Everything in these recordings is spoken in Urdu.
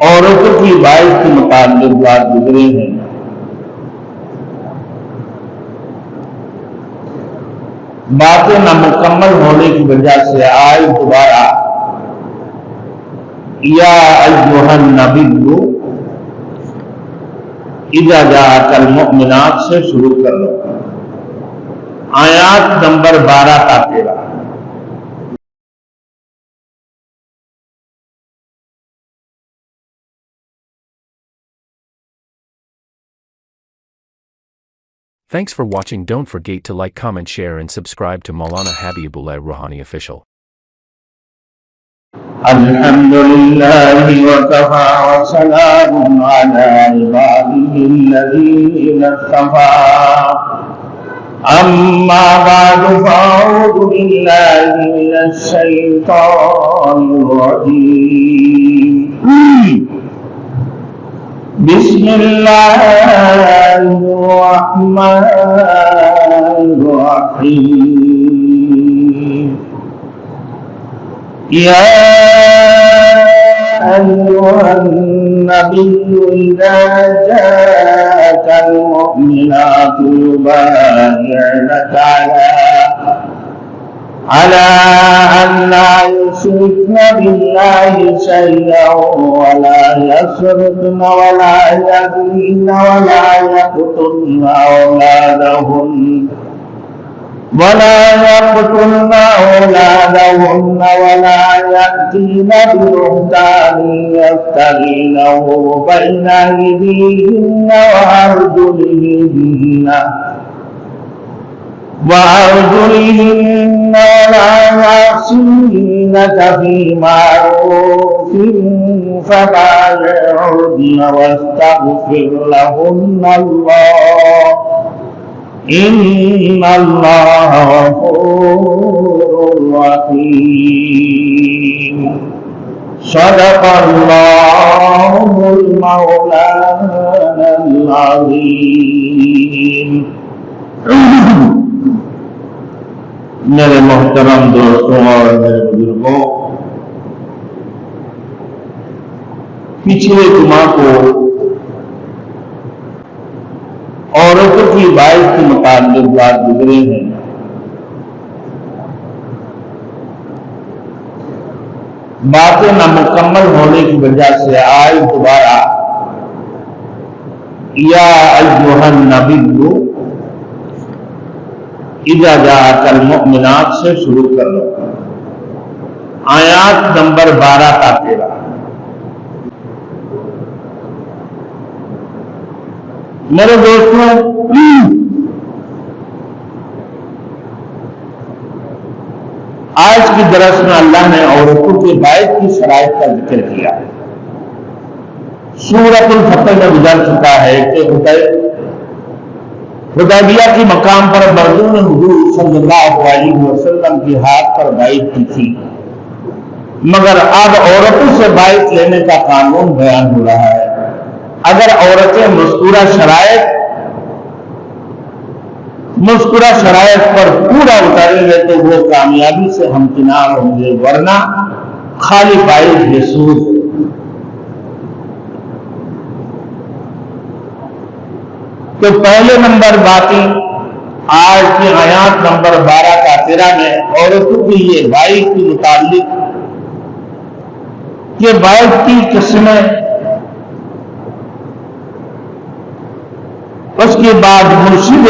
عورتوں کی باعث کے متعلق بات گزرے ہیں۔ باتیں نامکمل ہونے کی وجہ سے آج دوبارہ یا ایھا النبی اذا جاءک المؤمنات سے شروع کر لو، آیات نمبر 12 کا 13۔ Thanks for watching. Don't forget to like, comment, share and subscribe to Maulana Habibullah Ruhani Official. الحمد لله وكفى وسلام على عباده الذين اصطفى، أما بعد فأعوذ بالله من الشيطان الرجيم، بسم الله الرحمن الرحيم، يا أيها النبي إذا جاءك المؤمنات يبايعنك على أن لا يشركن بالله شيئا ولا يسرقن ولا يزنين ولا يقتلن أولادهن ولا يأتين ببهتان يفترينه بين أيديهن وأرجلهن ولا يعصينك في معروف فبايعهن واستغفر لهن الله، إن الله غفور رحيم۔ صدق الله المولانا العظيم۔ میرے محترم دوستوں اور میرے بزرگوں، پچھلے جمعہ کو عورتوں کی باعث کے متعلق بات گزرے ہیں۔ باتیں نامکمل ہونے کی وجہ سے آج دوبارہ یا ایھا النبی اذا جاءک المؤمنات سے شروع کر لو، آیات نمبر 12 کا 13۔ میرے دوستوں، آج کی درس میں اللہ نے عورتوں کے باعث کی شرائط کا ذکر کیا ہے۔ سورۃ الفتح میں گزر چکا ہے کہ حدیبیہ کی مقام پر مردوں نے حضور صلی اللہ علیہ وسلم کی ہاتھ پر بیعت کی تھی، مگر اب عورتوں سے بیعت لینے کا قانون بیان ہو رہا ہے۔ اگر عورتیں مذکورہ شرائط پر پورا اتریں گے تو وہ کامیابی سے ہمکنار ہوں گے، ورنہ خالی بیعت بے سود۔ تو پہلے نمبر باتیں آج کی آیات نمبر 12 کا 13 میں عورتوں کی یہ بیعت کے متعلق یہ بیعت کی قسمیں، اس کے بعد مرشد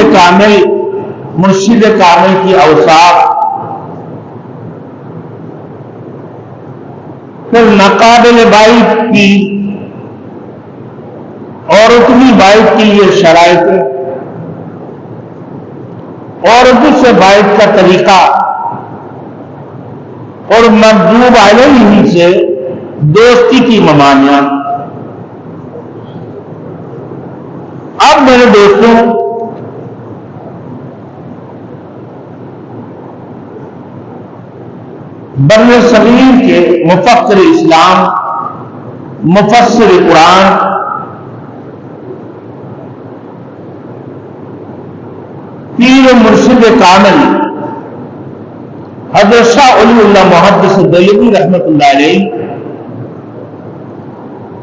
کامل کی اوصاف، پھر ناقابل بیعت کی عورتوں کی بیعت کی یہ شرائط، عورتوں سے بیعت کا طریقہ اور مغضوب علیہ سے دوستی کی ممانعت۔ اب میرے دوستوں، بر صغیر کے مفکر اسلام، مفسر قرآن، پیر و مرشد کامل حضرت شاہ ولی اللہ محدث دہلوی رحمۃ اللہ علیہ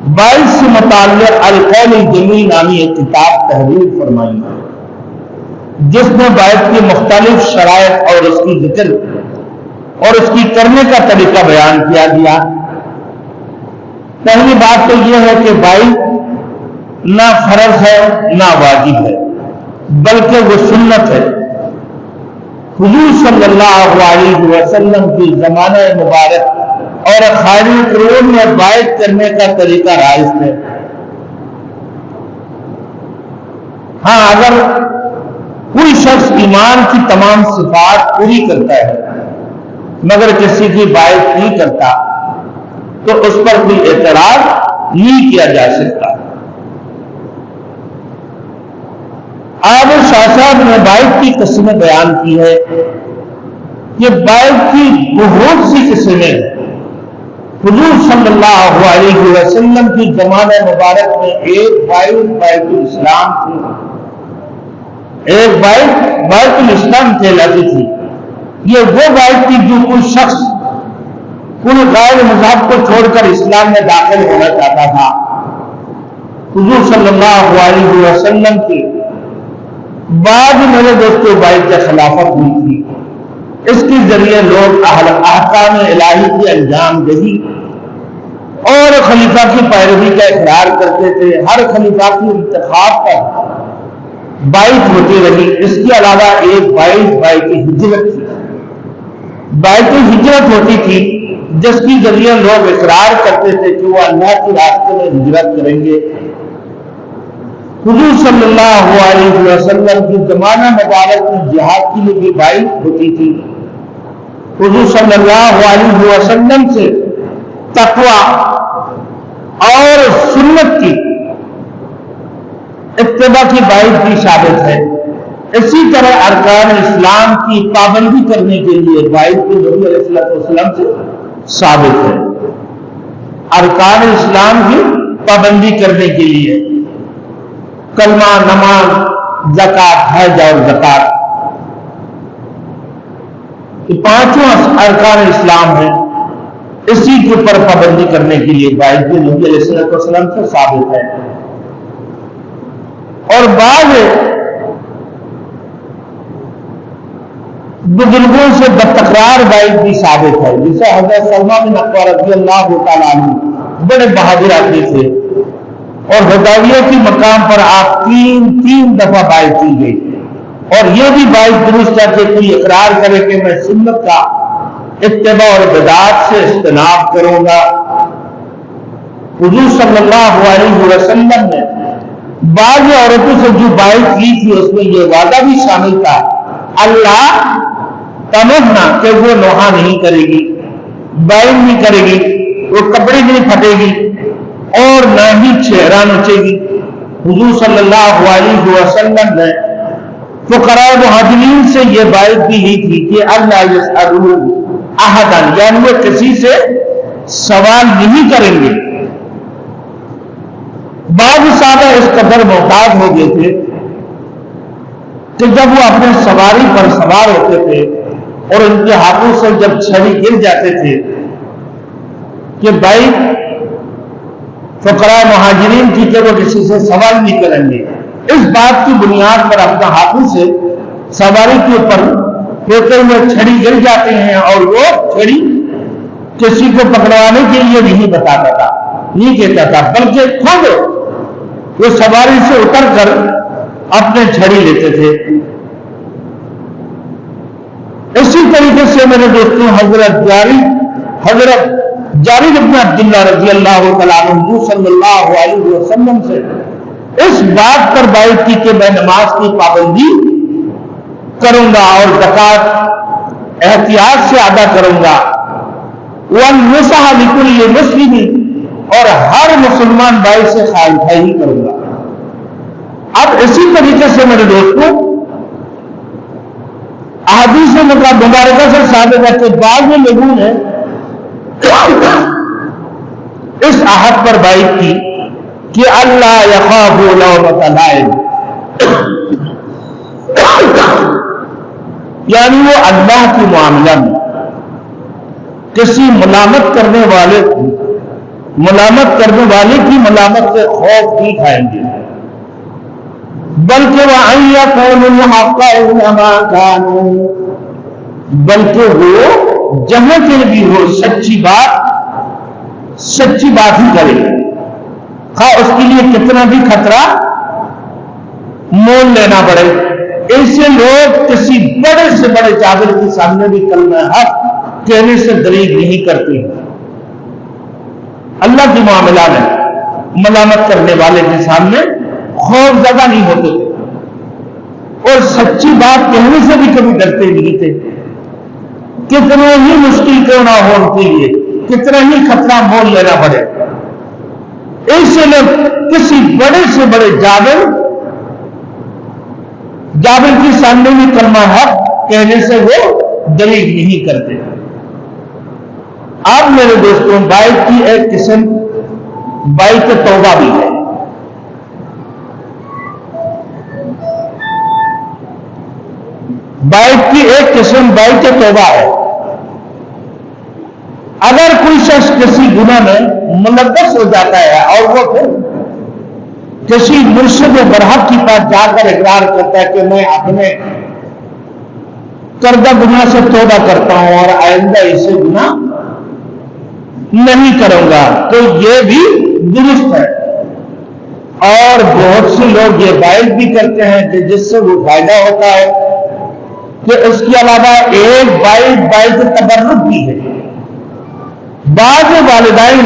22 سے متعلق القول الجمیل نامی ایک کتاب تحریر فرمائی، جس میں بیعت کی مختلف شرائط اور اس کی ذکر اور اس کی کرنے کا طریقہ بیان کیا گیا۔ پہلی بات تو یہ ہے کہ بیعت نہ فرض ہے نہ واجب ہے، بلکہ وہ سنت ہے۔ حضور صلی اللہ علیہ وسلم کی زمانہ مبارک اور خالی قرون میں بیعت کرنے کا طریقہ رائج ہے۔ ہاں، اگر کوئی شخص ایمان کی تمام صفات پوری کرتا ہے مگر کسی کی بیعت نہیں کرتا تو اس پر کوئی اعتراض نہیں کیا جا سکتا۔ آب شاہ صاحب نے بیعت کی قسمیں بیان کی ہے کہ بیعت کی بہت سی قسمیں ہیں۔ حضور صلی اللہ علیہ وسلم کی زمانہ مبارک میں ایک بیعت الاسلام تھی، ایک بیعت الاسلام کہلاتی تھی۔ یہ وہ بیعت تھی جو کوئی شخص کوئی غیر مذہب کو چھوڑ کر اسلام میں داخل ہونا چاہتا تھا، حضور صلی اللہ علیہ وسلم کی بعد میرے دوستوں بیعت کی خلافت ہوئی تھی۔ اس کے ذریعے لوگ احکام الہی کی انجام دہی اور خلیفہ کی پیروی کا اقرار کرتے تھے۔ ہر خلیفہ کی انتخاب پر بیعت ہوتی رہی۔ اس کے علاوہ ایک بیعت ہجرت تھی۔ بیعت ہجرت ہوتی تھی جس کے ذریعے لوگ اقرار کرتے تھے کہ وہ اللہ کے راستے میں ہجرت کریں گے۔ حضور صلی اللہ علیہ وسلم کی زمانہ مبارک میں جہاد کے لیے بھی بیعت ہوتی تھی۔ حضور صلی اللہ علیہ وسلم سے تقویٰ اور سنت کی اتباع کی بیعت بھی ثابت ہے۔ اسی طرح ارکان اسلام کی پابندی کرنے کے لیے بیعت بھی نبی علیہ السلام سے ثابت ہے۔ ارکان اسلام کی پابندی کرنے کے لیے کلمہ، نماز، زکوٰۃ، حج اور زکوٰۃ، یہ پانچوں ارکان اسلام ہیں۔ اسی کے اوپر پابندی کرنے کے لیے بیعت بھی نبی علیہ السلام سے ثابت ہے۔ اور بعض بزرگوں سے بدتکرار بیعت بھی ثابت ہے، جسے حضرت سلمہ بن اکوع رضی اللہ تعالیٰ عنہ بڑے بہادر آدمی تھے، اور حدیبیہ کے مقام پر آپ تین دفعہ بیعت کی گئی، اور یہ بھی بیعت درست ہے کہ کوئی اقرار کرے کہ میں سنت کا اتباع اور بدعات سے اجتناب کروں گا۔ حضور صلی اللہ علیہ وسلم نے بعض عورتوں سے جو بیعت کی تھی اس میں یہ وعدہ بھی شامل تھا، اللہ تمنا کہ وہ نوحہ نہیں کرے گی، بیعت نہیں کرے گی، وہ کپڑے نہیں پھٹے گی اور نہ ہی چہرہ نوچے گی۔ حضور صلی اللہ علیہ وسلم نے فقراء مہاجرین سے یہ بیعت بھی لی تھی کہ اللہ یسألوا احدا، یعنی وہ کسی سے سوال نہیں کریں گے۔ بعض صحابہ اس قدر محتاط ہو گئے تھے کہ جب وہ اپنے سواری پر سوار ہوتے تھے اور ان کے ہاتھوں سے جب چھری گر جاتے تھے کہ بیعت فقراء مہاجرین کی کہ وہ کسی سے سوال نہیں کریں گے، اس بات کی بنیاد پر اپنے ہاتھوں سے سواری کے اوپر ہوتے ہوئے چھڑی گر جاتے ہیں، اور وہ چھڑی کسی کو پکڑوانے کے لیے نہیں بتاتا تھا، نہیں کہتا تھا، بلکہ خود وہ سواری سے اتر کر اپنے چھڑی لیتے تھے۔ اسی طریقے سے میرے دوستوں حضرت جابر بن عبداللہ رضی اللہ تعالیٰ عنہ صلی اللہ علیہ وسلم سے اس بات پر بیعت کی کہ میں نماز کی پابندی کروں گا اور زکوٰۃ احتیاط سے ادا کروں گا، وَالنُّصْحَ لِكُلِّ مُسْلِمٍ، اور ہر مسلمان بھائی سے خیر خواہی کروں گا۔ اب اسی طریقے سے میرے دوستوں احادیث مبارکہ سے ثابت ہے کہ بعض لوگوں نے اس عہد پر بیعت کی کہ اللہ یخاف لومۃ لائم، یعنی وہ اللہ کے معاملہ میں کسی ملامت کرنے والے کو ملامت کرنے والے کی ملامت سے خوف نہیں کھائیں گے، بلکہ وَأَن يَقُولُوا الْحَقَّ إِنَّمَا كَانُوا، بلکہ وہ جہاں کے بھی ہو سچی بات ہی کرے، خواہ اس کے لیے کتنا بھی خطرہ مول لینا پڑے۔ ایسے لوگ کسی بڑے سے بڑے جابر کے سامنے بھی کلمہ حق کہنے سے دریغ نہیں کرتے۔ اللہ کے معاملہ میں ملامت کرنے والے کے سامنے خوف زدہ نہیں ہوتے تھے، اور سچی بات کہنے سے بھی کبھی ڈرتے نہیں تھے، کتنا ہی مشکل کیوں نہ ہو ان کے لیے، کتنا ہی خطرہ مول لینا پڑے۔ ایسے لوگ کسی بڑے سے بڑے جابر کے سامنے بھی کلمہ حق کہنے سے وہ دریغ نہیں کرتے۔ آپ میرے دوستوں، بائت کی ایک قسم بائت توبہ بھی ہے۔ بائت کی ایک قسم بائت توبہ ہے۔ اگر کوئی شخص کسی گناہ میں ملوث ہو جاتا ہے اور وہ پھر کسی مرشد برحق کے پاس جا کر اقرار کرتا ہے کہ میں اپنے کردہ گناہ سے توبہ کرتا ہوں اور آئندہ اسے گناہ نہیں کروں گا، تو یہ بھی درست ہے۔ اور بہت سے لوگ یہ بائت بھی کرتے ہیں کہ جس سے وہ فائدہ ہوتا ہے کہ اس کے علاوہ ایک بائت تبرک بھی ہے۔ بعض والدین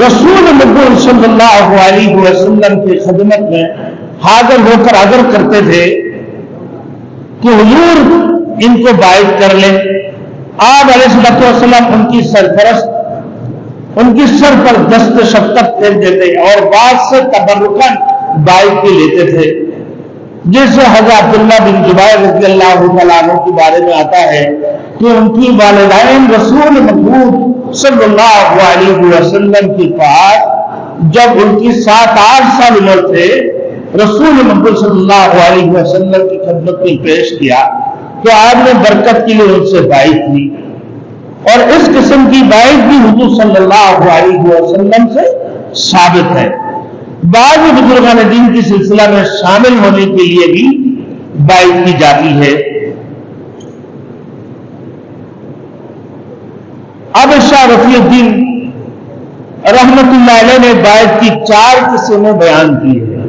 رسول مقبول صلی اللہ علیہ وسلم کی خدمت میں حاضر ہو کر عرض کرتے تھے کہ حضور ان کو بائت کر لیں۔ آپ علیہ السلام ان کی سرپرست، ان کی سر پر دست شفقت پھیر دیتے اور بعض سے تبرکاً بائت بھی لیتے تھے، جیسے حضرت عبداللہ بن جبیر رضی اللہ عنہ کے بارے میں آتا ہے کہ ان کی والدین رسول مقبول صلی اللہ علیہ وسلم کے پاس جب ان کی 7-8 سال عمر تھے، رسول مقبول صلی اللہ علیہ وسلم کی خدمت میں پیش کیا تو آپ نے برکت کے لیے ان سے بائت کی، اور اس قسم کی بائت بھی حضور صلی اللہ علیہ وسلم سے ثابت ہے۔ بعض بزرگان دین کی سلسلہ میں شامل ہونے کے لیے بھی بائت کی جاتی ہے۔ اب شاہ رفیع الدین رحمت اللہ علیہ نے بائت کی 4 قسمیں بیان کی ہے۔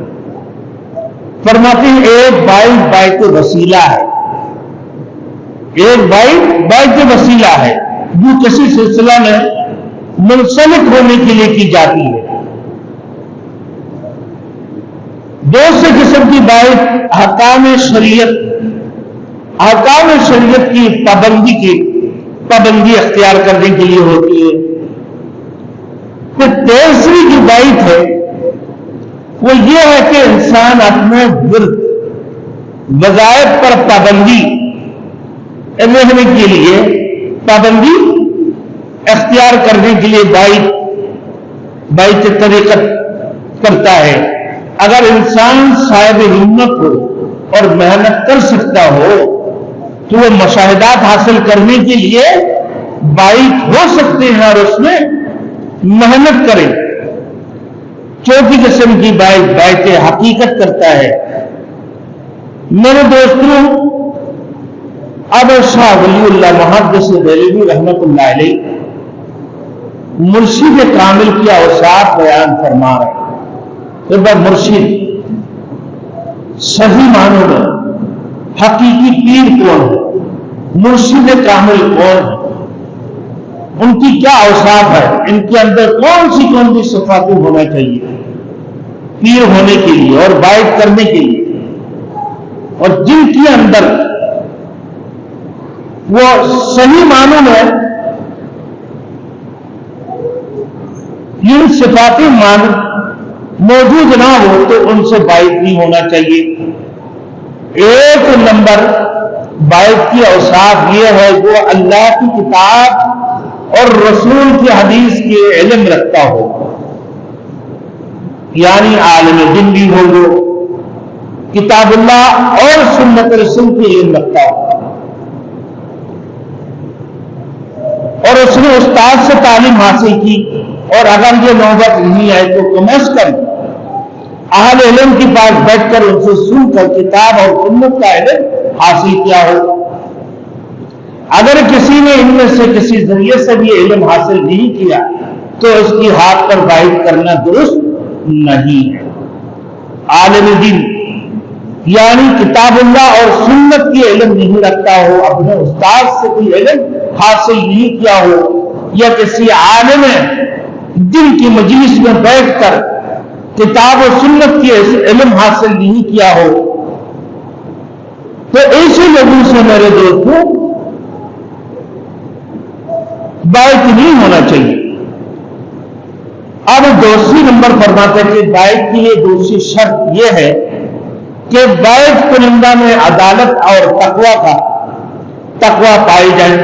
فرماتے ہیں ایک بائت وسیلہ ہے، ایک بائت وسیلہ ہے جو کسی سلسلہ میں منسلک ہونے کے لیے کی جاتی ہے۔ دوسرے قسم کی بائت احکام شریعت کی پابندی اختیار کرنے کے لیے ہوتی ہے۔ پھر تیسری جو بائت ہے وہ یہ ہے کہ انسان اپنے وظائف پر پابندی رہنے کے لیے پابندی اختیار کرنے کے لیے بائت طریقت کرتا ہے۔ اگر انسان صاحب ہمت ہو اور محنت کر سکتا ہو تو وہ مشاہدات حاصل کرنے کے لیے بائت ہو سکتے ہیں اور اس میں محنت کریں۔ چوتھی قسم کی بائت حقیقت کرتا ہے۔ میرے دوستوں، اب شاہ ولی اللہ محدث دہلوی رحمت اللہ علیہ مرشد کامل کی اوصاف بیان فرما رہے ہیں۔ مرشد صحیح معنوں میں حقیقی پیر کون ہے، مرشد کامل کون ہے، ان کی کیا اوصاف ہے، ان کے اندر کون سی صفات ہونا چاہیے پیر ہونے کے لیے اور بائت کرنے کے لیے، اور جن کے اندر وہ صحیح معنوں میں یہ صفاتی معنی موجود نہ ہو تو ان سے بائت نہیں ہونا چاہیے۔ ایک نمبر بائت کی اوصاف یہ ہے جو اللہ کی کتاب اور رسول کی حدیث کے علم رکھتا ہو، یعنی عالم دین بھی ہو جو کتاب اللہ اور سنت رسول کی علم رکھتا ہو، اور اس نے استاد سے تعلیم حاصل کی، اور اگر یہ نوبت نہیں آئے تو کم از کم اہل علم کے پاس بیٹھ کر ان سے سن کر کتاب اور سنت کا علم حاصل کیا ہو۔ اگر کسی نے ان میں سے کسی ذریعے سے بھی علم حاصل نہیں کیا تو اس کی ہاتھ پر بائٹ کرنا درست نہیں ہے۔ عالم دین یعنی کتاب اللہ اور سنت کی علم نہیں رکھتا ہو، اپنے استاد سے کوئی علم حاصل نہیں کیا ہو، یا کسی عالم دین کی مجلس میں بیٹھ کر کتاب و سنت کی علم حاصل نہیں کیا ہو، تو ایسے لوگوں سے میرے دوستوں بیعت نہیں ہونا چاہیے۔ اب دوسری نمبر فرماتے ہیں کہ بیعت کی یہ دوسری شرط یہ ہے کہ بیعت کنندہ میں عدالت اور تقوی پائی جائے،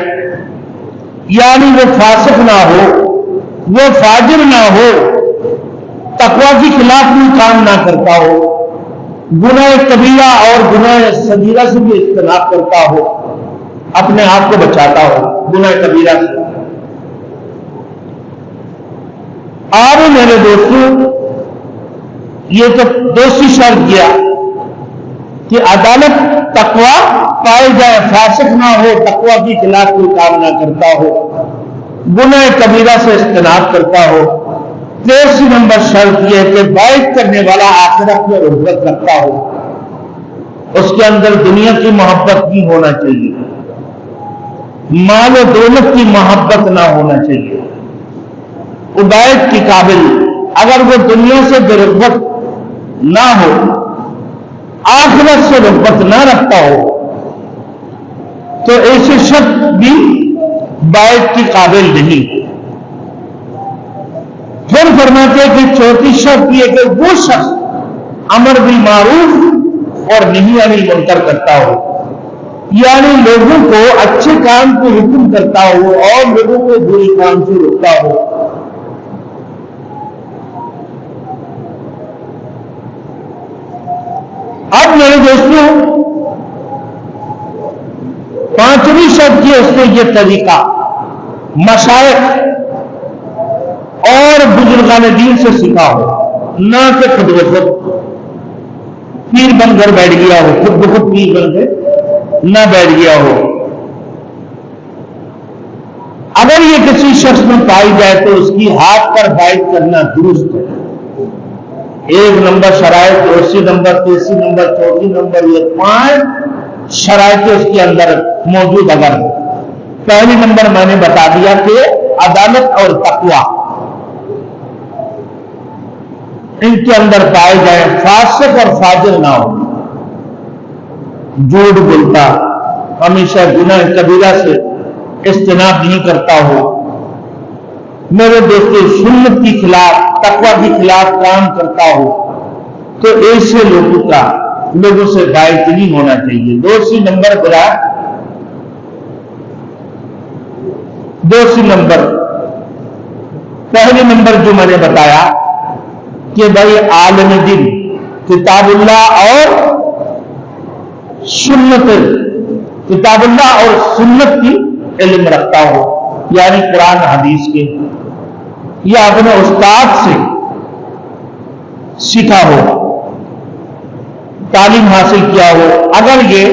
یعنی وہ فاسق نہ ہو، وہ فاجر نہ ہو، تقوی کے خلاف بھی کام نہ کرتا ہو، گناہ کبیرہ اور گناہ صغیرہ سے بھی اجتناب کرتا ہو، اپنے آپ کو بچاتا ہو گناہ کبیرہ سے۔ اور میرے دوستوں یہ تو دوسری شرط کیا کہ عدالت تقوی پائے جائے، فاسق نہ ہو، تقوی کے خلاف کوئی کام نہ کرتا ہو، گناہ کبیرہ سے اجتناب کرتا ہو۔ تیسری نمبر شرط یہ ہے کہ بیعت کرنے والا آخرت میں رغبت رکھتا ہو، اس کے اندر دنیا کی محبت نہیں ہونا چاہیے، مال و دولت کی محبت نہ ہونا چاہیے۔ وہ بیعت کے قابل، اگر وہ دنیا سے بے رغبت نہ ہو، آخرت سے رغبت نہ رکھتا ہو، تو ایسے شخص بھی بیعت کے قابل نہیں۔ پھر فرماتے ہیں کہ چوتھی شرط یہ کہ وہ شخص امر بالمعروف اور نہی عن المنکر کرتا ہو، یعنی لوگوں کو اچھے کام کو حکم کرتا ہو اور لوگوں کو برے کام سے روکتا ہو۔ اب میرے دوستوں پانچویں شرط کی اس نے یہ طریقہ مشائخ اور بزرگان دین سے سیکھا ہو، نہ کہ خود بخود پیر بن کر بیٹھ گیا ہو، خود بخود پیر بن کے نہ بیٹھ گیا ہو۔ اگر یہ کسی شخص میں پائی جائے تو اس کی ہاتھ پر بیعت کرنا درست ہے۔ ایک نمبر شرائط، دوسری نمبر، تیسری نمبر، چوتھی نمبر، یہ 5 شرائط اس کے اندر موجود۔ اگر پہلی نمبر میں نے بتا دیا کہ عدالت اور تقوی ان کے اندر پائے جائے، فاسق اور فاجر نہ ہو، جھوٹ بولتا، ہمیشہ گناہ کبیرہ سے اجتناب نہیں کرتا ہو، میرے دوستو سنت کے خلاف، تقوی کے خلاف کام کرتا ہو، تو ایسے لوگوں سے بیعت نہیں ہونا چاہیے۔ دوسری نمبر پہلی نمبر جو میں نے بتایا کہ بھائی عالم دین کتاب اللہ اور سنت کی علم رکھتا ہو، یعنی قرآن حدیث کے، یا اپنے استاد سے سیکھا ہو، تعلیم حاصل کیا ہو۔ اگر یہ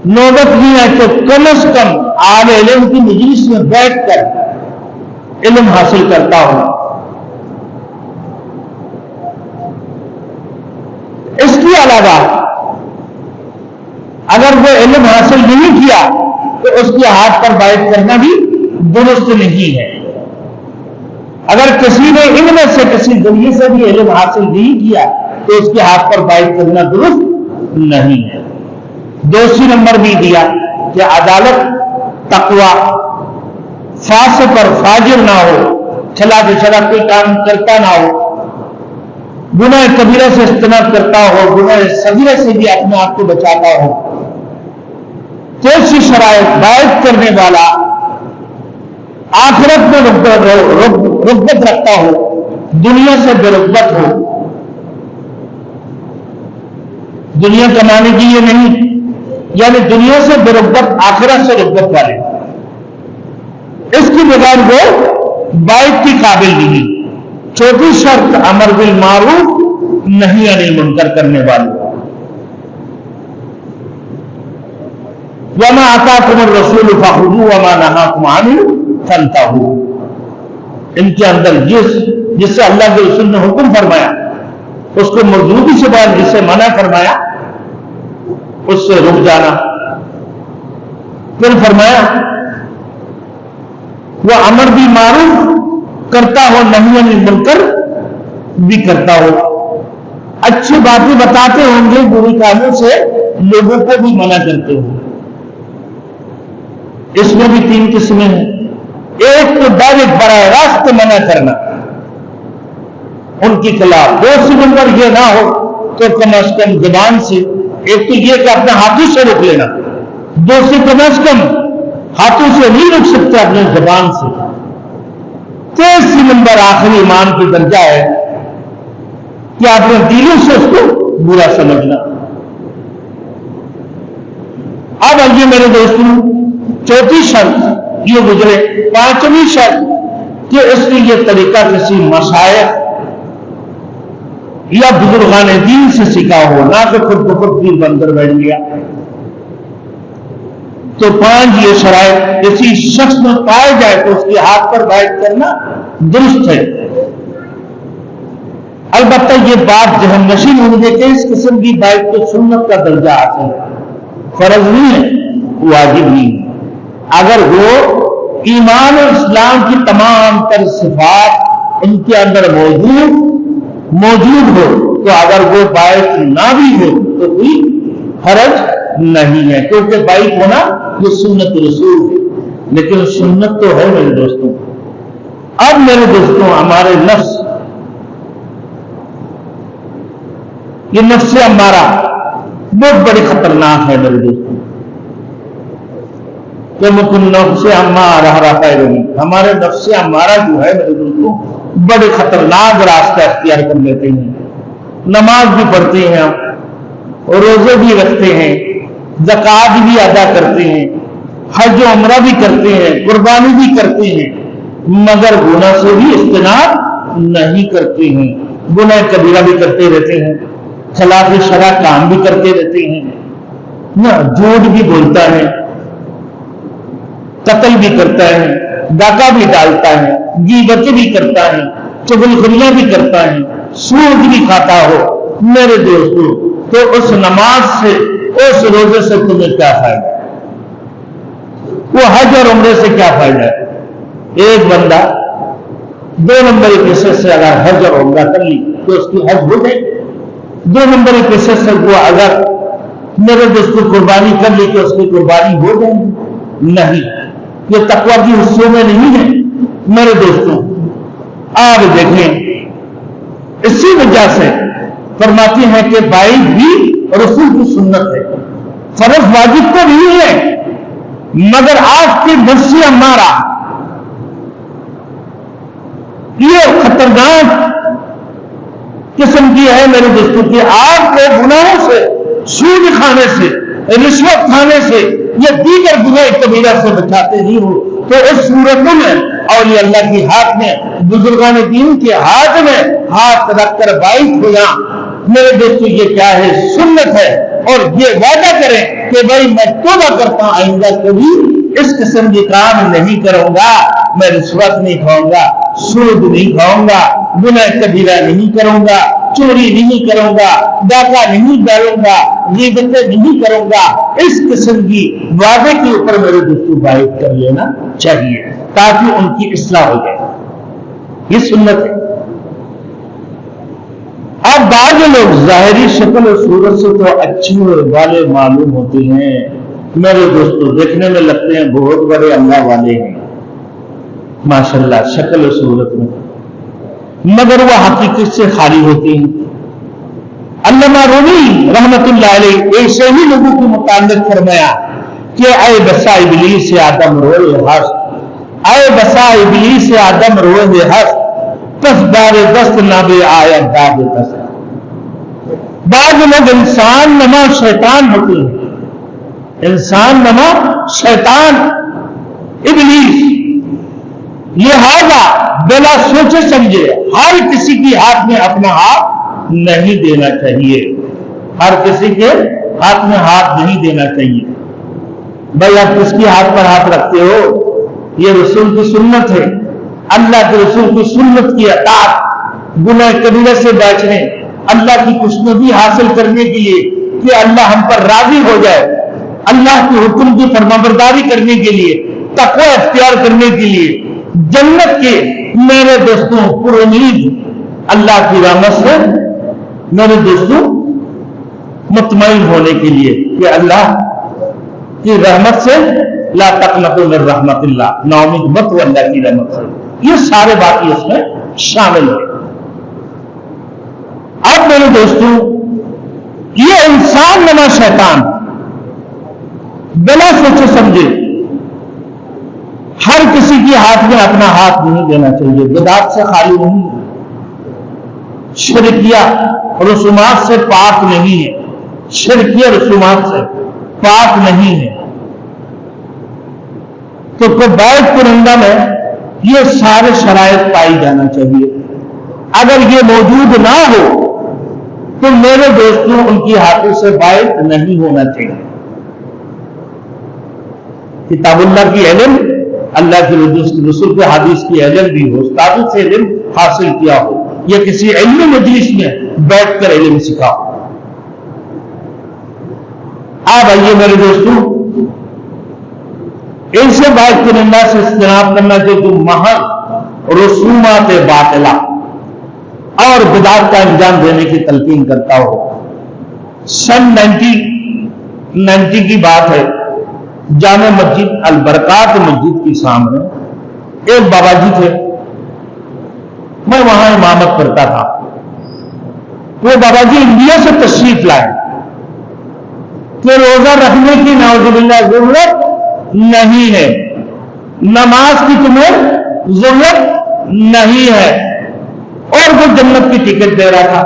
نوبت نہیں ہے تو کم از کم عالم علم کی مجلس میں بیٹھ کر علم حاصل کرتا ہو۔ اس کے علاوہ اگر وہ علم حاصل نہیں کیا تو اس کے ہاتھ پر بیعت کرنا بھی درست نہیں ہے۔ اگر کسی نے ان میں سے کسی ذریعے سے بھی علم حاصل نہیں کیا تو اس کے ہاتھ پر بیعت کرنا درست نہیں ہے۔ دوسری نمبر بھی دیا کہ عدالت، تقوی، فاسق اور فاجر نہ ہو، خلاف شرع کوئی کام کرتا نہ ہو، گناہ کبیرہ سے اجتناب کرتا ہو، گناہ صغیرہ سے بھی اپنے آپ کو بچاتا ہو۔ تیسری شرائط، بیعت کرنے والا آخرت میں رغبت رکھتا ہو، دنیا سے بے رغبت ہو، دنیا کمانے کی یہ نہیں، یعنی دنیا سے بے رغبت، آخرت سے رغبت والے، اس کی بغیر وہ بائک کی قابل نہیں۔ چوتھی شرط امر بالمعروف نہی عن المنکر کرنے والے۔ وما آتاکم الرسول فخذوہ وما نہاکم عنہ فانتہوا، ان کے اندر جس سے اللہ کے رسول نے حکم فرمایا اس کو مردودی سے بعد جس سے منع فرمایا اس سے رک جانا۔ پھر فرمایا وہ امر بھی معروف کرتا ہو، نہی عن المنکر بھی کرتا ہو، اچھی باتیں بتاتے ہوں گے، بری کاموں سے لوگوں کو بھی منع کرتے ہو۔ اس میں بھی 3 قسمیں ہیں۔ ایک تو ڈائریکٹ براہ راست منع کرنا ان کے خلاف، دوسری نمبر یہ نہ ہو تو کم از کم زبان سے، ایک تو یہ کہ اپنے ہاتھوں سے روک لینا، دوسری کم از کم ہاتھوں سے نہیں رک سکتے، اپنے زبان سے۔ تیسری نمبر آخری ایمان کی درجہ ہے کہ اپنے دلوں سے اس کو برا سمجھنا۔ اب آئیے میرے دوستوں، چوتھی شرط یہ گزرے، پانچویں شرط کہ اس نے یہ طریقہ کسی مشائخ یا بزرگان دین سے سیکھا ہو، نہ کہ خود بخود دین بندر بیٹھ گیا۔ تو 5 یہ شرائط کسی شخص میں پائے جائے تو اس کے ہاتھ پر بیعت کرنا درست ہے۔ البتہ یہ بات ذہن نشین ہونے دے کہ اس قسم کی بیعت کو سنت کا درجہ حاصل ہے، فرض نہیں ہے، واجب نہیں ہے۔ اگر وہ ایمان اور اسلام کی تمام تر صفات ان کے اندر موجود ہو تو اگر وہ بیعت نہ بھی ہو تو کوئی حرج نہیں ہے، کیونکہ بیعت ہونا یہ سنت رسول ہے۔ لیکن سنت تو ہے میرے دوستوں۔ اب میرے دوستوں، ہمارے نفس، یہ نفس امارہ بہت بڑی خطرناک ہے میرے دوستوں، کہ مکن نفس امارہ رہا، ہمارے نفس امارہ جو ہے میرے دوستوں بڑے خطرناک راستہ اختیار کر لیتے ہیں۔ نماز بھی پڑھتے ہیں، روزے بھی رکھتے ہیں، زکوٰۃ بھی ادا کرتے ہیں، حج و عمرہ بھی کرتے ہیں، قربانی بھی کرتے ہیں، مگر گناہ سے بھی اجتناب نہیں کرتے ہیں۔ گناہ کبیرہ بھی کرتے رہتے ہیں، خلاف شرع کام بھی کرتے رہتے ہیں، نہ جھوٹ بھی بولتا ہے، قتل بھی کرتا ہے، ڈاکہ بھی ڈالتا ہے، غیبت بھی کرتا ہے، چغلخوریاں بھی کرتا ہے، سود بھی کھاتا ہو میرے دوستو، تو اس نماز سے، اس روزے سے تمہیں کیا فائدہ؟ وہ حج اور عمرے سے کیا فائدہ ہے؟ ایک بندہ 2 نمبری پیسے سے اگر حج اور عمرہ کر لی تو اس کی حج ہو گئی، 2 نمبری پیسے سے وہ اگر میرے دوستو قربانی کر لی تو اس کی قربانی ہو گئی؟ نہیں، یہ تقویٰ کی حصوں میں نہیں ہے میرے دوستوں۔ آپ دیکھیں، اسی وجہ سے فرماتے ہیں کہ بیعت بھی رسول کی سنت ہے، فرض واجب تو نہیں ہے، مگر آپ کی نفس امارہ یہ خطرناک قسم کی ہے میرے دوستوں کہ آپ کے گناہوں سے، سود کھانے سے، رشوت کھانے سے یا دیگر گناہ کبیرہ سے بچاتے نہیں ہو تو اس صورتوں میں اولیاء اللہ کے ہاتھ میں، بزرگان دین کے ہاتھ میں ہاتھ رکھ کر بیعت ہو جائیں میرے دوستو، یہ کیا ہے؟ سنت ہے۔ اور یہ وعدہ کریں کہ بھائی میں توبہ کرتا ہوں، آئندہ کبھی اس قسم کے کام نہیں کروں گا، میں رشوت نہیں کھاؤں گا، سود نہیں کھاؤں گا، گناہ کبیرہ نہیں کروں گا، چوری نہیں کروں گا، ڈاکہ نہیں ڈالوں گا، غیبتیں نہیں کروں گا۔ اس قسم کی وعدے کے اوپر میرے دوستو بیعت کر لینا چاہیے تاکہ ان کی اصلاح ہو جائے، یہ سنت ہے۔ اب بعض لوگ ظاہری شکل و صورت سے تو اچھے والے معلوم ہوتے ہیں میرے دوستو، دیکھنے میں لگتے ہیں بہت بڑے اللہ والے ہیں ماشاءاللہ شکل و صورت میں، مگر وہ حقیقت سے خالی ہوتے ہیں۔ علامہ رومی رحمت اللہ علیہ ایسے ہی لوگوں کے متعلق فرمایا کہ اے بسا ابلیس آدم روئے ہست، اے بسا ابلیس آدم روز ہست پس بار دست نہ بے آیا داد دست. بعض لوگ انسان نما شیطان ہوتے ہیں، انسان نما شیطان ابلیس، لہذا بلا سوچے سمجھے ہر کسی کی ہاتھ میں اپنا ہاتھ نہیں دینا چاہیے، ہر کسی کے ہاتھ میں ہاتھ نہیں دینا چاہیے. بھائی آپ کس کی ہاتھ پر ہاتھ رکھتے ہو؟ یہ رسول کی سنت ہے، اللہ کے رسول کی سنت کی اطاعت، گناہ کبیرہ سے بچنے، اللہ کی خوشنودی حاصل کرنے کے لیے کہ اللہ ہم پر راضی ہو جائے، اللہ کے حکم کی فرمانبرداری کرنے کے لیے، تقوی اختیار کرنے کے لیے، جنت کے میرے دوستوں پر امید اللہ کی رحمت سے میرے دوستوں مطمئن ہونے کے لیے کہ اللہ کی رحمت سے لا تقنطوا من رحمت اللہ، نا امید مت ہو اللہ کی رحمت سے. یہ سارے باقی اس میں شامل ہیں. اب میرے دوستوں یہ انسان نما شیطان بلا سوچے سمجھے ہر کسی کے ہاتھ میں اپنا ہاتھ نہیں دینا چاہیے. بدعت سے خالی نہیں ہے، شرکیہ رسومات سے پاک نہیں ہے، شرکیہ رسومات سے پاک نہیں ہے. تو بیعت کنندہ میں یہ سارے شرائط پائی جانا چاہیے. اگر یہ موجود نہ ہو تو میرے دوستوں ان کی ہاتھوں سے بیعت نہیں ہونا چاہیے. کتاب اللہ کی علم، اللہ کے رسول کے حدیث کی علم بھی ہو، استاد سے علم حاصل کیا ہو، یا کسی علمی مجلس میں بیٹھ کر علم سکھا ہو. اب آئیے میرے دوستوں ان سے بیعت کنندہ سے اجتناب کرنا چاہیے تو محض رسومات باطلہ اور بدعت کا انجام دینے کی تلقین کرتا ہو. سن 1990 کی بات ہے، جامع مسجد البرکات مسجد کے سامنے ایک بابا جی تھے، میں وہاں امامت کرتا تھا. وہ بابا جی انڈیا سے تشریف لائے کہ روزہ رکھنے کی نعوذ باللہ ضرورت نہیں ہے، نماز کی تمہیں ضرورت نہیں ہے، اور وہ جنت کی ٹکٹ دے رہا تھا،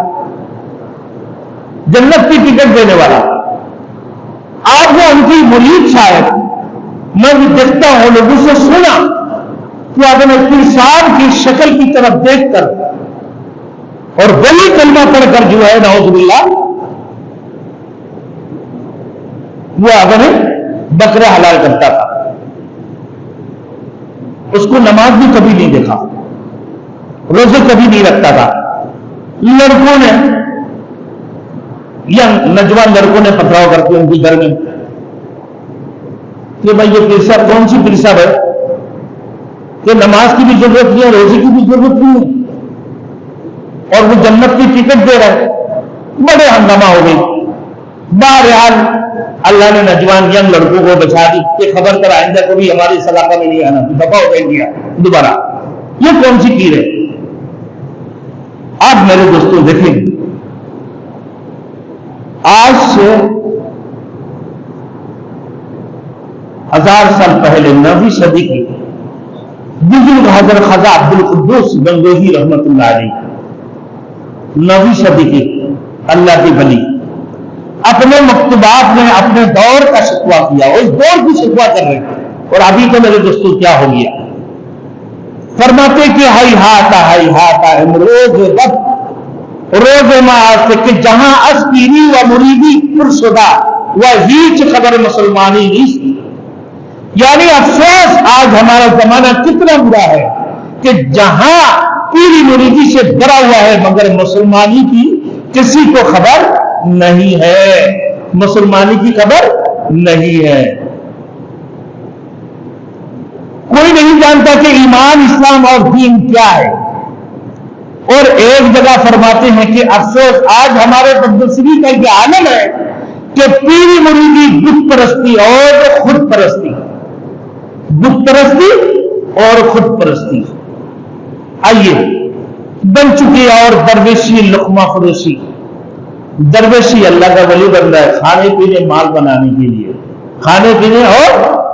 جنت کی ٹکٹ دینے والا. آج وہ ان کی مرید شاید، میں بھی دیکھتا ہوں لوگوں سے سنا کہ اپنے پیر صاحب کی شکل کی طرف دیکھ کر اور وہی کلمہ پڑھ کر جو ہے نعوذ باللہ وہ اپنے بکرا حلال کرتا تھا. اس کو نماز بھی کبھی نہیں دیکھا، روزے کبھی نہیں رکھتا تھا. لڑکوں نے یا نوجوان لڑکوں نے پتھراؤ کر کے ان کے گھر میں کہ بھائی یہ پیر صاحب کون سی پیر صاحب ہے کہ نماز کی بھی ضرورت نہیں ہے، روزے کی بھی ضرورت نہیں ہے، اور وہ جنت کی ٹکٹ دے رہا ہے. بڑے ہنگامہ ہو گئی. بہرحال اللہ نے نوجوان ینگ لڑکوں کو بچا دی کہ خبر کر آئندہ کبھی ہمارے اس علاقہ میں نہیں آنا، دفاع ہو گیا دوبارہ. یہ کون سی پیر ہے؟ آج میرے دوستوں دیکھیں، آج سے 1000 سال پہلے 9ویں صدی کی بزرگ حضرت خواجہ عبد القدوس گنگوہی رحمت اللہ علیہ، 9ویں صدی کی اللہ کی ولی، اپنے مکتوبات میں اپنے دور کا شکوہ کیا، اس دور کی شکوہ کر رہے ہیں. اور ابھی تو میرے دوستوں کیا ہو گیا؟ فرماتے کہ ہائی ہاتا امروز وقت روز معاذ کہ جہاں اس پیری و مریدی پرشدہ و ہیچ خبر مسلمانی نہیں. یعنی افسوس آج ہمارا زمانہ کتنا برا ہے کہ جہاں پیری مریدی سے بھرا ہوا ہے مگر مسلمانی کی کسی کو خبر نہیں ہے، مسلمانی کی خبر نہیں ہے. کوئی نہیں جانتا کہ ایمان، اسلام اور دین کیا ہے. اور ایک جگہ فرماتے ہیں کہ افسوس آج ہمارے مدثری کا یہ عالم ہے کہ پیری مریدی بت پرستی اور خود پرستی، بت پرستی اور خود پرستی آئیے بن چکی. اور درویشی لقمہ فروشی، درویشی اللہ کا ولی بن رہا ہے کھانے پینے مال بنانے کے لیے، کھانے پینے اور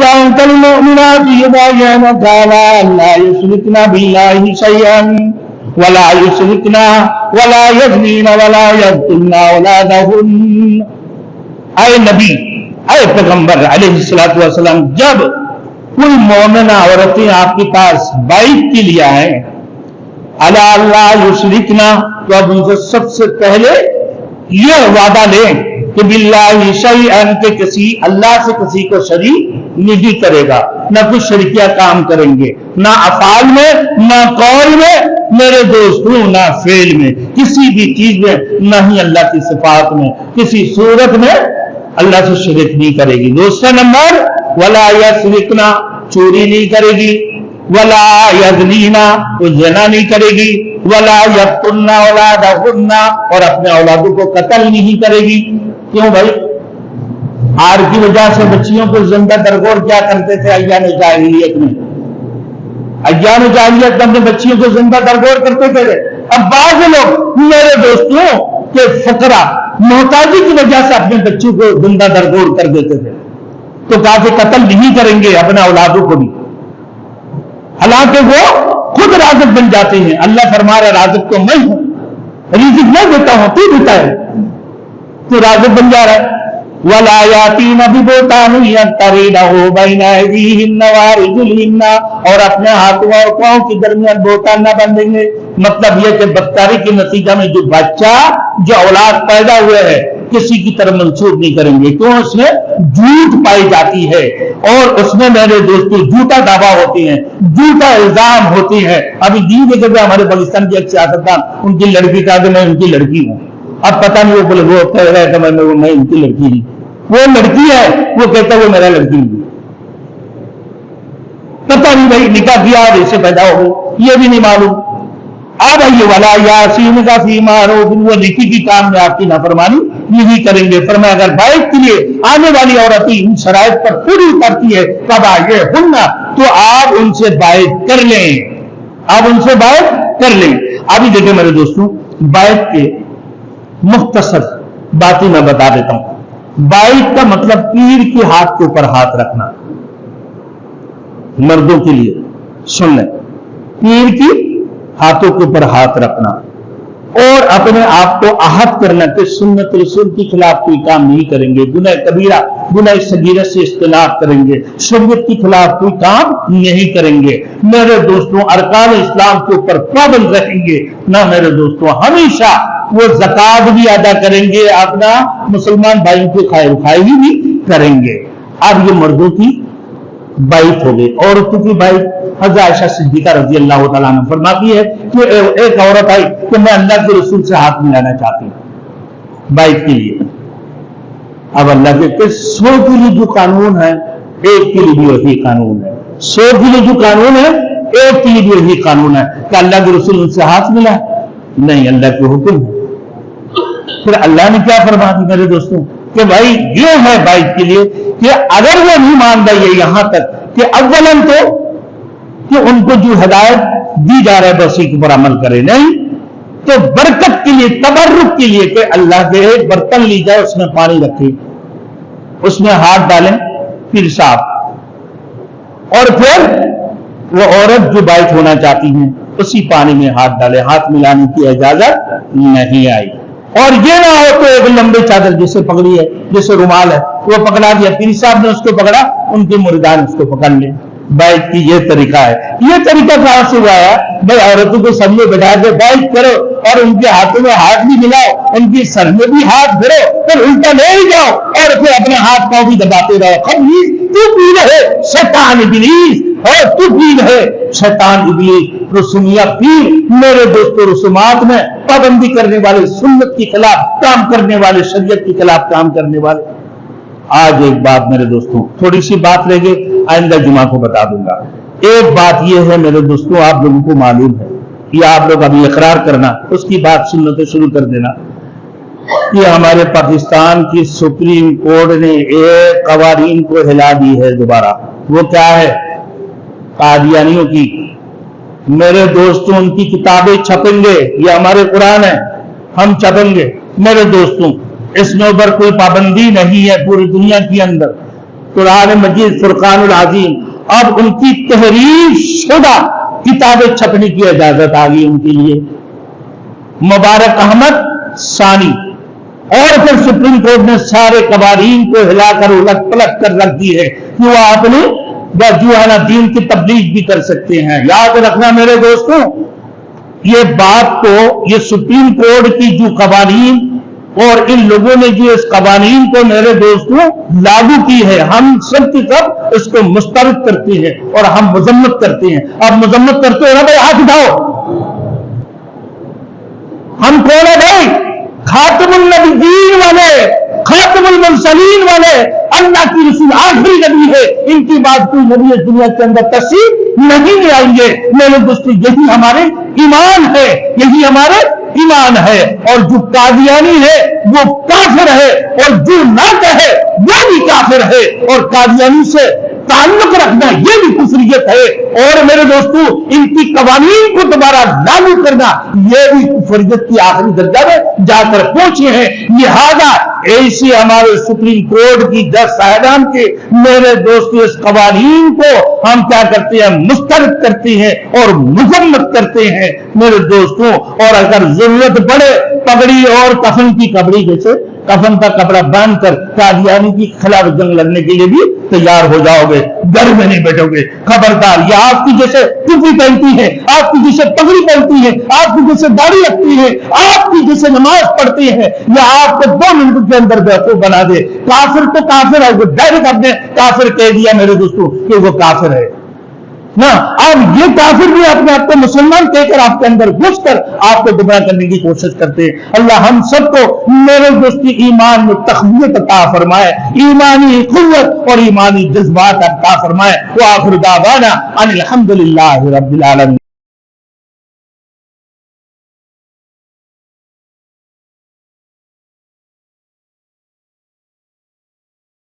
جاءك المؤمنات يبايعنك على ان لا يشركن بالله شيئا ولا يشركن ولا يزنين ولا يقتلن اولادهن. اے نبی، اے پیغمبر علیہ الصلوۃ والسلام، جب کوئی مومنہ عورتیں آپ کے پاس بیعت کے لیے آئیں الا اللہ یشرکنا، تو اب ان سے سب سے پہلے یہ وعدہ لیں کہ باللہ شیئا، کہ کسی اللہ سے کسی کو شریک نہیں کرے گا، نہ کچھ شرکیہ کام کریں گے، نہ افعال میں، نہ قول میں میرے دوستوں، نہ فعل میں، کسی بھی چیز میں، نہ ہی اللہ کی صفات میں، کسی صورت میں اللہ سے شرک نہیں کرے گی. دوسرا نمبر ولا یسرقنا، چوری نہیں کرے گی، ولا یزنینا، وہ زنا نہیں کرے گی، ولا یقتلن اولادہن، اور اپنے اولادوں کو قتل نہیں کرے گی. کیوں بھائی؟ آر کی وجہ سے بچیوں کو زندہ درگور کیا کرتے تھے ایام جاہلیت میں؟ ایام جاہلیت میں اپنے بچیوں کو زندہ درگور کرتے تھے. اب بعض لوگ میرے دوستوں کے فقرا محتاجی کی وجہ سے اپنے بچوں کو زندہ درگور کر دیتے تھے، تو کہا کہ قتل نہیں کریں گے اپنے اولادوں کو بھی، حالانکہ وہ خود رازق بن جاتے ہیں. اللہ فرما رہا رازق تو میں ہوں، رزق میں دیتا ہوں، تو دیتا ہے، تو رازق بن جا رہا ہے. وَلَا يَأْتِينَ بِبُهْتَانٍ يَفْتَرِينَهُ بَيْنَ أَيْدِيهِنَّ وَأَرْجُلِهِنَّ، اور اپنے ہاتھوں اور پاؤں کے درمیان بہتان نہ باندھیں گے. مطلب یہ کہ بدکاری کے نتیجہ میں جو بچہ، جو اولاد پیدا ہوئے ہے، کسی کی طرف منسوخ نہیں کریں گے. کیوں؟ اس میں جھوٹ پائی جاتی ہے، اور اس میں میرے دوستوں جھوٹا دعویٰ ہوتی ہیں، جھوٹا الزام ہوتی ہے. ابھی دین کے جگہ ہمارے پاکستان کے ایک سیاستدان ان کی لڑکی کا کہ میں ان کی لڑکی ہوں. اب پتہ نہیں وہ بولے وہ کہہ رہا ہے کہ میں ان کی لڑکی ہوں، وہ لڑکی ہے، وہ کہتا ہے وہ میرا لڑکی ہوں. پتہ نہیں بھائی نکاح کیا اور اسے پیدا ہو گئی، یہ بھی نہیں معلوم. اب یہ ولا یاسین کا فی معروف، وہ نیکی کی کام میں آپ کی نافرمانی نہیں کریں گے. فرمایا اگر بیعت کے لیے آنے والی عورتیں ان شرائط پر پوری اترتی ہے تب آگے ہننا، تو آپ ان سے بیعت کر لیں، آپ ان سے بیعت کر لیں. ابھی دیکھیں میرے دوستوں، بیعت کے مختصر باتیں میں بتا دیتا ہوں. بیعت کا مطلب پیر کے ہاتھ کے اوپر ہاتھ رکھنا. مردوں کے لیے سن لیں، پیر کی ہاتھوں کے اوپر ہاتھ رکھنا اور اپنے آپ کو عہد کرنا کہ سنت رسول کے خلاف کوئی کام نہیں کریں گے، گناہ کبیرہ گناہ صغیرہ سے اجتناب کریں گے، شریعت کے خلاف کوئی کام نہیں کریں گے. میرے دوستوں ارکان اسلام کے اوپر پابند رہیں گے. نہ میرے دوستوں ہمیشہ وہ زکات بھی ادا کریں گے، اپنا مسلمان بھائیوں کی خیر خواہی بھی کریں گے. اب یہ مردوں کی بیعت ہو گئی. عورتوں کی بیعت حضرت عائشہ صدیقہ رضی اللہ تعالیٰ عنہ فرماتی ہے کہ ایک عورت آئی کہ میں اللہ کے رسول سے ہاتھ ملانا چاہتی ہوں بیعت کے لیے. اب اللہ کے 100 کے لیے جو قانون ہے ایک کے لیے بھی وہی قانون ہے، 100 کے لیے جو قانون ہے ایک کے لیے بھی وہی قانون ہے. کہ اللہ کے رسول ان سے ہاتھ ملا؟ نہیں، اللہ کے حکم ہے. پھر اللہ نے کیا فرما دی میرے دوستوں کہ بھائی یہ ہے بیعت کے لیے کہ اگر وہ نہیں مان رہی ہے یہاں تک کہ اولاً تو کہ ان کو جو ہدایت دی جا رہا ہے بس اسی پر عمل کرے، نہیں تو برکت کے لیے، تبرک کے لیے کہ اللہ کے ایک برتن لی جائے، اس میں پانی رکھے، اس میں ہاتھ ڈالیں پھر صاف، اور پھر وہ عورت جو بیعت ہونا چاہتی ہیں اسی پانی میں ہاتھ ڈالے. ہاتھ ملانے کی اجازت نہیں آئی. اور یہ نہ ہو تو ایک لمبی چادر جسے پکڑی ہے، جسے رومال ہے، وہ پکڑا دیا، پیر صاحب نے اس کو پکڑا، ان کے مریدان اس کو پکڑ لے. بیعت کی یہ طریقہ ہے. یہ طریقہ کہاں سے ہوا ہے بھائی؟ عورتوں کو سب میں بٹھا کے بیعت کرو اور ان کے ہاتھوں میں ہاتھ بھی ملاؤ، ان کی سر میں بھی ہاتھ پھرو، پھر الٹا لے جاؤ اور پھر اپنے ہاتھ پاؤں بھی دباتے رہو. خبیث تو پی رہے شیطان ابلیس، اور تو پی رہے شیطان ابلیس. رسومیات پیر میرے دوستوں رسومات میں پابندی کرنے والے، سنت کے خلاف کام کرنے والے، شریعت کے خلاف کام کرنے والے. آج ایک بات میرے دوستوں، تھوڑی سی بات رہ گئی، آئندہ جمعہ کو بتا دوں گا. ایک بات یہ ہے میرے دوستوں، آپ لوگوں کو معلوم ہے کہ آپ لوگ ابھی اقرار کرنا، اس کی بات سننے سے شروع کر دینا کہ ہمارے پاکستان کی سپریم کورٹ نے ایک قوانین کو ہلا دی ہے دوبارہ. وہ کیا ہے؟ قادیانیوں کی. میرے دوستوں ان کی کتابیں چھپیں گے، یہ ہمارے قرآن ہے، ہم چھپیں گے. میرے دوستوں اس میں اوپر کوئی پابندی نہیں ہے پوری دنیا کے اندر. قرآن مجید فرقان العظیم، اب ان کی تحریر شدہ کتابیں چھپنے کی اجازت آ گئی ان کے لیے۔ مبارک احمد ثانی، اور پھر سپریم کورٹ نے سارے قوانین کو ہلا کر الٹ پلٹ کر رکھ دی ہے کہ وہ آپ نے جو ہے نا دین کی تبلیغ بھی کر سکتے ہیں۔ یاد رکھنا میرے دوستوں، یہ بات کو، یہ سپریم کورٹ کی جو قوانین اور ان لوگوں نے جو اس قوانین کو میرے دوستوں لاگو کی ہے، ہم سب کی سب اس کو مسترد کرتے ہیں اور ہم مذمت کرتے ہیں۔ اب مذمت کرتے ہو نا بھائی، ہاتھ اٹھاؤ۔ ہم کون ہیں بھائی؟ خاتم النبیین والے، خاتم المرسلین والے، اللہ کی رسول آخری نبی ہے، ان کی بات کوئی نبی اس دنیا کے اندر تشریف نہیں لے آئیں گے۔ میرے دوستو یہی ہمارے ایمان ہے، یہی ہمارے ایمان ہے۔ اور جو قادیانی ہے وہ کافر ہے، اور جو نہ کہے وہ بھی کافر ہے، اور قادیانی سے تعلق رکھنا یہ بھی کفریت ہے، اور میرے دوستو ان کی قوانین کو دوبارہ لاگو کرنا یہ بھی کفریت کی آخری درجہ میں جا کر پہنچے ہیں۔ لہذا ایسے ہمارے سپریم کورٹ کی جج صاحبان کے میرے دوستو اس قوانین کو ہم کیا کرتے ہیں؟ مسترد کرتے ہیں اور مذمت کرتے ہیں میرے دوستوں۔ اور اگر ضرورت پڑے پگڑی اور کفن کی کپڑی، جیسے کفن کا کپڑا باندھ کر قادیانی کی خلاف جنگ لڑنے کے لیے بھی تیار ہو جاؤ گے، گھر میں نہیں بیٹھو گے۔ خبردار، یہ آپ کی جیسے ٹوپی پہنتی ہے، آپ کی جیسے پگڑی پہنتی ہے، آپ کی جیسے داڑھی رکھتی ہے، آپ کی جیسے نماز پڑھتی ہے، یا آپ کو 2 منٹ کے اندر بیوقوف بنا دے۔ کافر تو کافر ہے، وہ ڈائریکٹ آپ نے کافر کہہ دیا میرے دوستوں کہ وہ کافر ہے نا۔ اب یہ کافر بھی اپنے آپ کو مسلمان کہہ کر آپ کے اندر گھس کر آپ کو گمراہ کرنے کی کوشش کرتے ہیں۔ اللہ ہم سب کو میرے دوستی ایمان میں تقویت عطا فرمائے، ایمانی قوت اور ایمانی جذبات عطا فرمائے۔ وآخر دعوانا ان الحمدللہ رب العالمین۔